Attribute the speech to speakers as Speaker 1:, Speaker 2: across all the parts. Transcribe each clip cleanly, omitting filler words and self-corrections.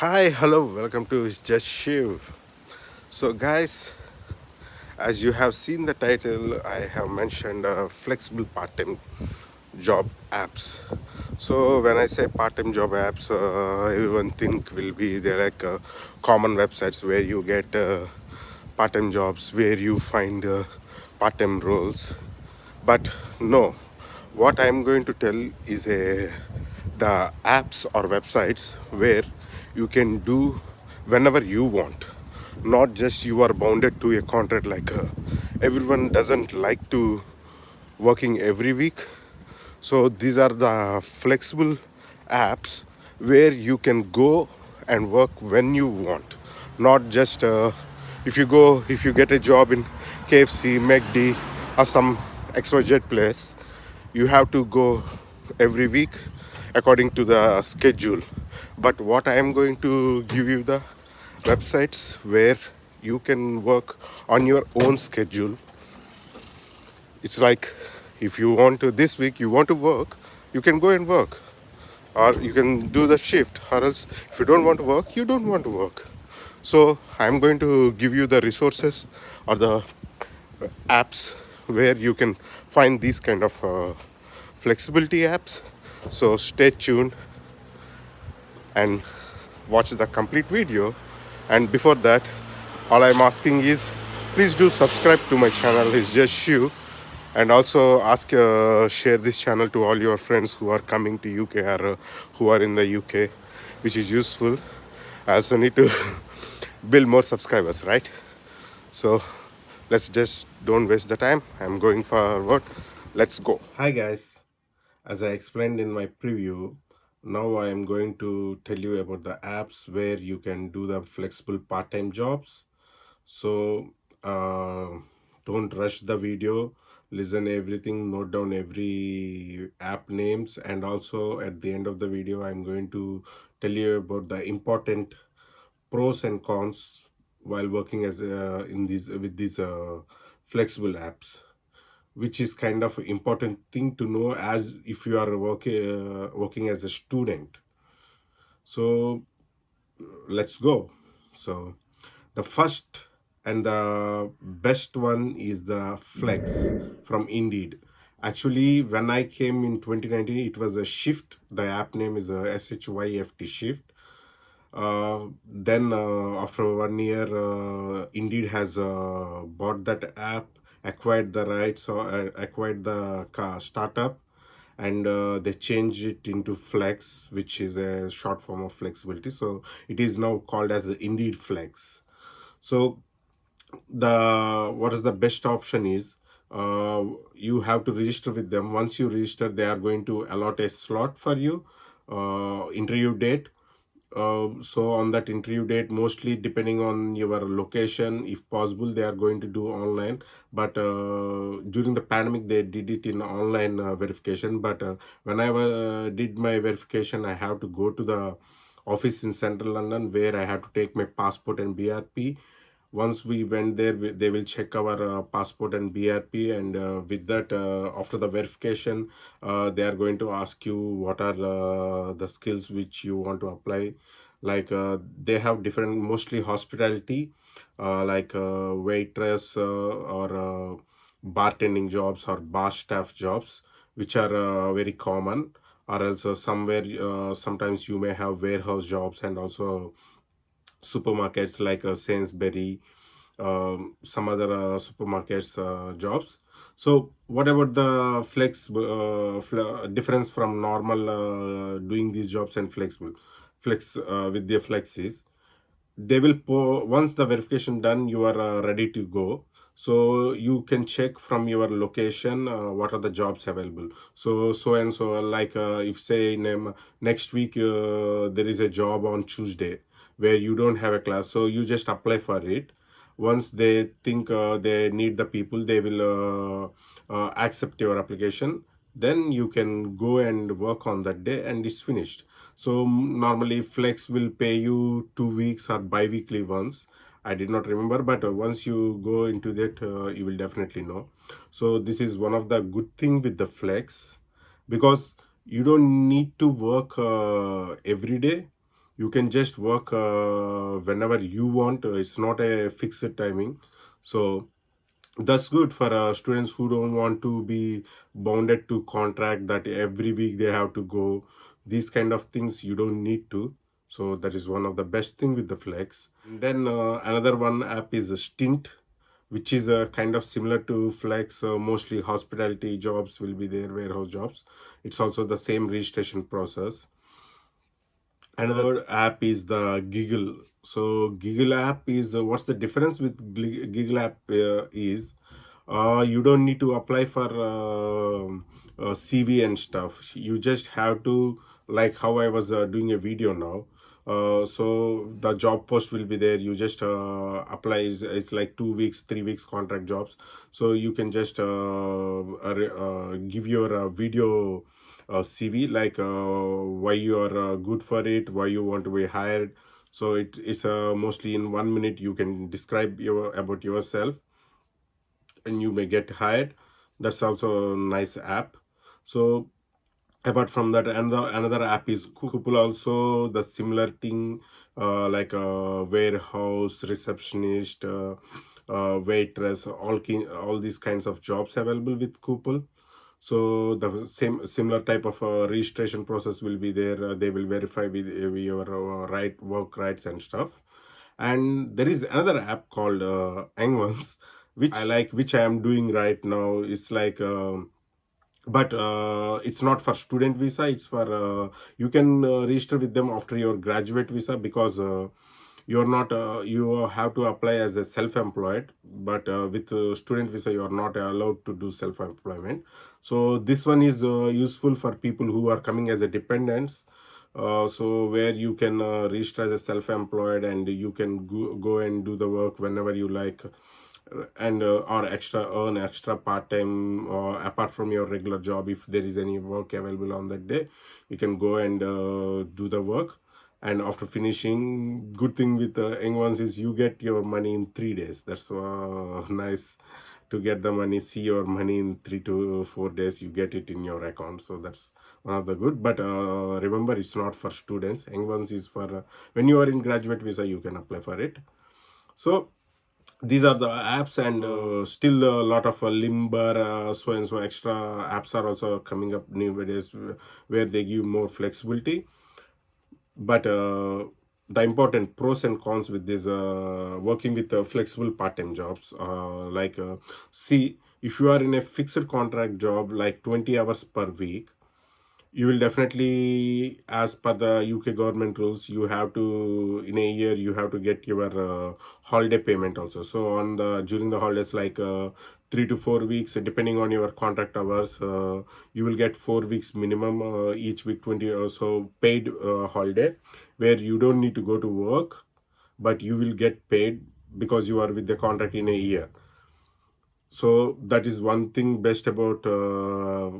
Speaker 1: Hi, hello, welcome to Just Shiv. So, guys, as you have seen the title, I have mentioned flexible part time job apps. So, when I say part time job apps, everyone think will be they're like common websites where you get part time jobs, where you find part time roles. But no, what I'm going to tell is the apps or websites where you can do whenever you want, not just you are bounded to a contract. Like everyone doesn't like to working every week, so these are the flexible apps where you can go and work when you want, not just if you get a job in KFC, McD, or some XYZ place, you have to go every week according to the schedule. But what I am going to give you the websites where you can work on your own schedule. It's like if you want to this week you want to work, you can go and work, or you can do the shift, or else if you don't want to work, you don't want to work. So I'm going to give you the resources or the apps where you can find these kind of flexibility apps. So stay tuned and watch the complete video. And before that, all I'm asking is please do subscribe to my channel. It's just you. And also share this channel to all your friends who are coming to UK, or who are in the UK, which is useful. I also need to build more subscribers, right? So let's just don't waste the time. I'm going forward. Let's go. Hi guys. As I explained in my preview, now I am going to tell you about the apps where you can do the flexible part-time jobs. So don't rush the video, listen everything, note down every app names, and also at the end of the video I'm going to tell you about the important pros and cons while working as in these with these flexible apps, which is kind of important thing to know as if you are working as a student. So let's go. So the first and the best one is the Flex from Indeed. Actually, when I came in 2019, it was a Shift. The app name is a SHYFT Shift. Then after 1 year, Indeed has bought that app, acquired the rights, or acquired the startup, and they changed it into Flex, which is a short form of flexibility. So it is now called as the Indeed Flex. So the what is the best option is, you have to register with them. Once you register, they are going to allot a slot for you, interview date. So on that interview date, mostly depending on your location, if possible they are going to do online. But during the pandemic they did it in online verification. But when I did my verification, I have to go to the office in central London, where I have to take my passport and BRP. Once we went there, they will check our passport and BRP, and with that, after the verification, they are going to ask you what are the skills which you want to apply. Like they have different, mostly hospitality, like waitress, or bartending jobs, or bar staff jobs, which are very common. Or else somewhere, sometimes you may have warehouse jobs, and also supermarkets like Sainsbury, some other supermarkets jobs. So what about the difference from normal doing these jobs and flex with the flex is, they will once the verification done, you are ready to go. So you can check from your location what are the jobs available. So and so, like if say next week there is a job on Tuesday where you don't have a class, so you just apply for it. Once they think they need the people, they will accept your application. Then you can go and work on that day, and it's finished. So normally Flex will pay you 2 weeks or bi-weekly once. I did not remember, but once you go into that, you will definitely know. So this is one of the good thing with the Flex, because you don't need to work every day. You can just work whenever you want. It's not a fixed timing. So that's good for students who don't want to be bounded to contract that every week they have to go. These kind of things you don't need to. So that is one of the best thing with the flex. And then another one app is a stint, which is a kind of similar to flex. Mostly hospitality jobs will be there, warehouse jobs. It's also the same registration process. Another app is the Giggle. So Giggle app is what's the difference with Giggle app is you don't need to apply for CV and stuff. You just have to, like how I was doing a video now. So the job post will be there. You just apply. It's like 2 weeks, 3 weeks contract jobs. So you can just give your video CV, like why you are good for it, why you want to be hired. So it is mostly in 1 minute you can describe your about yourself and you may get hired. That's also a nice app. So apart from that, another app is Kupul, also the similar thing, like warehouse receptionist, waitress, all these kinds of jobs available with Kupul. So the same similar type of registration process will be there. They will verify with your right work rights and stuff. And there is another app called Angwans, which I like, which I am doing right now. It's like but it's not for student visa. It's for you can register with them after your graduate visa, because you're not you have to apply as a self-employed, but with student visa you are not allowed to do self-employment. So this one is useful for people who are coming as a dependents. So where you can register as a self-employed, and you can go and do the work whenever you like, and or extra earn extra part-time, apart from your regular job. If there is any work available on that day, you can go and do the work. And after finishing, good thing with young ones is you get your money in 3 days. That's nice to get the money, see your money in 3 to 4 days. You get it in your account. So that's one of the good. But remember, it's not for students. Young ones is for when you are in graduate visa, you can apply for it. So these are the apps. And still a lot of limber, so and so extra apps are also coming up nowadays, where they give more flexibility. But the important pros and cons with this working with flexible part-time jobs, like see, if you are in a fixed contract job like 20 hours per week, you will definitely, as per the UK government rules, you have to, in a year you have to get your holiday payment also. So on the during the holidays, like 3 to 4 weeks, depending on your contract hours, you will get 4 weeks minimum, each week 20 or so paid holiday, where you don't need to go to work, but you will get paid because you are with the contract in a year. So that is one thing best about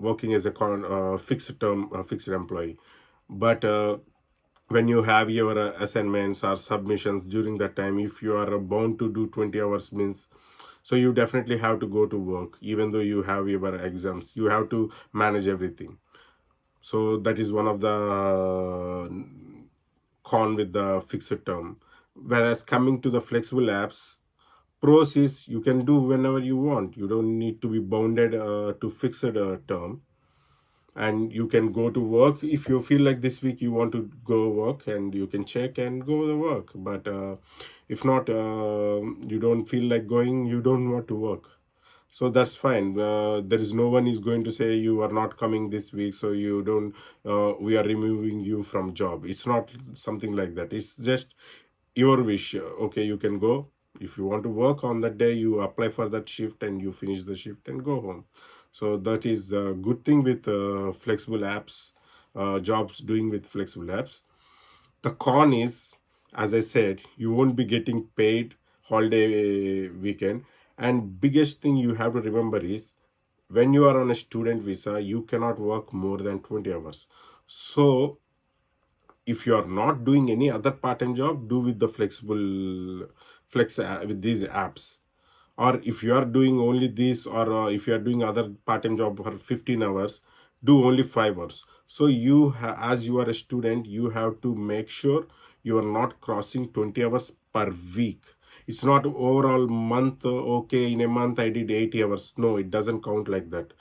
Speaker 1: working as a fixed term fixed employee. But when you have your assignments or submissions during that time, if you are bound to do 20 hours means, so you definitely have to go to work. Even though you have your exams, you have to manage everything. So that is one of the con with the fixed term. Whereas coming to the flexible apps, pros is you can do whenever you want. You don't need to be bounded to fixed term, and you can go to work if you feel like this week you want to go work, and you can check and go to work. But if not, you don't feel like going, you don't want to work, so that's fine. There is no one is going to say you are not coming this week, so you don't we are removing you from job. It's not something like that. It's just your wish. Okay, you can go. If you want to work on that day, you apply for that shift and you finish the shift and go home. So that is a good thing with flexible apps, jobs doing with flexible apps. The con is, as I said, you won't be getting paid holiday weekend. And biggest thing you have to remember is, when you are on a student visa, you cannot work more than 20 hours. So if you are not doing any other part-time job, do with the flexible flex with these apps. Or if you are doing only this, or if you are doing other part-time job for 15 hours, do only 5 hours. So as you are a student, you have to make sure you are not crossing 20 hours per week. It's not overall month. Okay, in a month I did 80 hours. No, it doesn't count like that.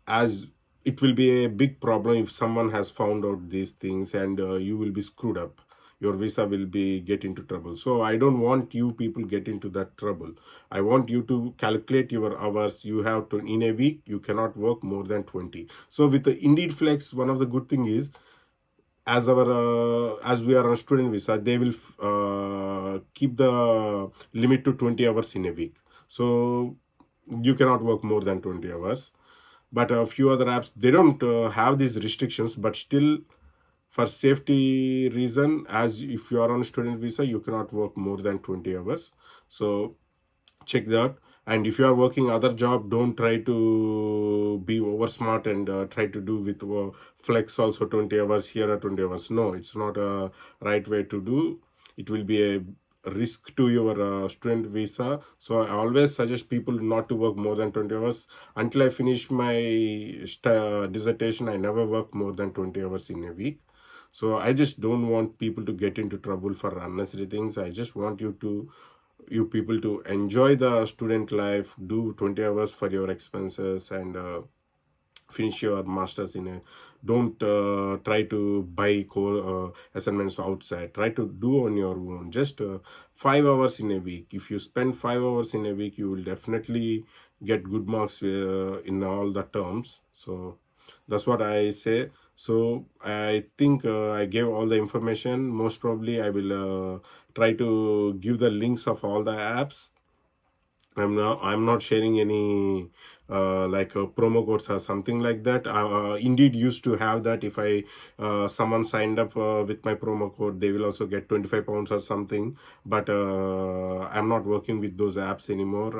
Speaker 1: As it will be a big problem if someone has found out these things, and you will be screwed up. Your visa will be get into trouble. So I don't want you people get into that trouble. I want you to calculate your hours. You have to, in a week you cannot work more than 20. So with the Indeed Flex, one of the good thing is, as we are on student visa, they will keep the limit to 20 hours in a week. So you cannot work more than 20 hours. But a few other apps, they don't have these restrictions, but still, for safety reason, as if you are on student visa, you cannot work more than 20 hours. So check that. And if you are working other job, don't try to be over smart and try to do with flex also 20 hours here or 20 hours. No, it's not a right way to do. It will be a risk to your student visa. So I always suggest people not to work more than 20 hours. Until I finish my dissertation, I never work more than 20 hours in a week. So I just don't want people to get into trouble for unnecessary things. I just want you people to enjoy the student life, do 20 hours for your expenses, and finish your masters in a. Don't try to buy assignments outside. Try to do on your own. Just 5 hours in a week. If you spend 5 hours in a week, you will definitely get good marks in all the terms. So that's what I say. So I think I gave all the information. Most probably I will try to give the links of all the apps. I'm not sharing any like promo codes or something like that. Indeed used to have that. If I someone signed up with my promo code, they will also get 25 pounds or something. But I'm not working with those apps anymore.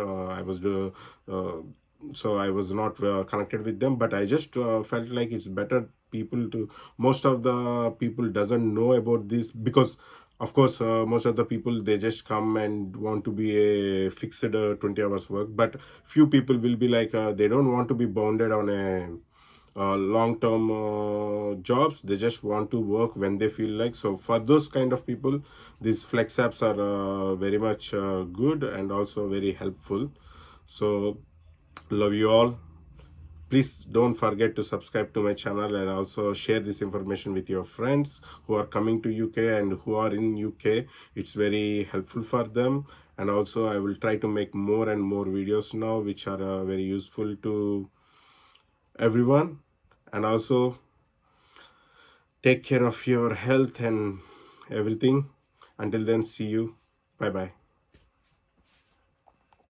Speaker 1: So I was not connected with them. But I just felt like it's better people to. Most of the people doesn't know about this, because of course most of the people, they just come and want to be a fixed 20 hours work. But few people will be like they don't want to be bounded on a long term jobs. They just want to work when they feel like. So for those kind of people, these flex apps are very much good and also very helpful. So love you all. Please don't forget to subscribe to my channel, and also share this information with your friends who are coming to UK and who are in UK. It's very helpful for them. And also I will try to make more and more videos now which are very useful to everyone. And also take care of your health and everything. Until then, see you. Bye bye.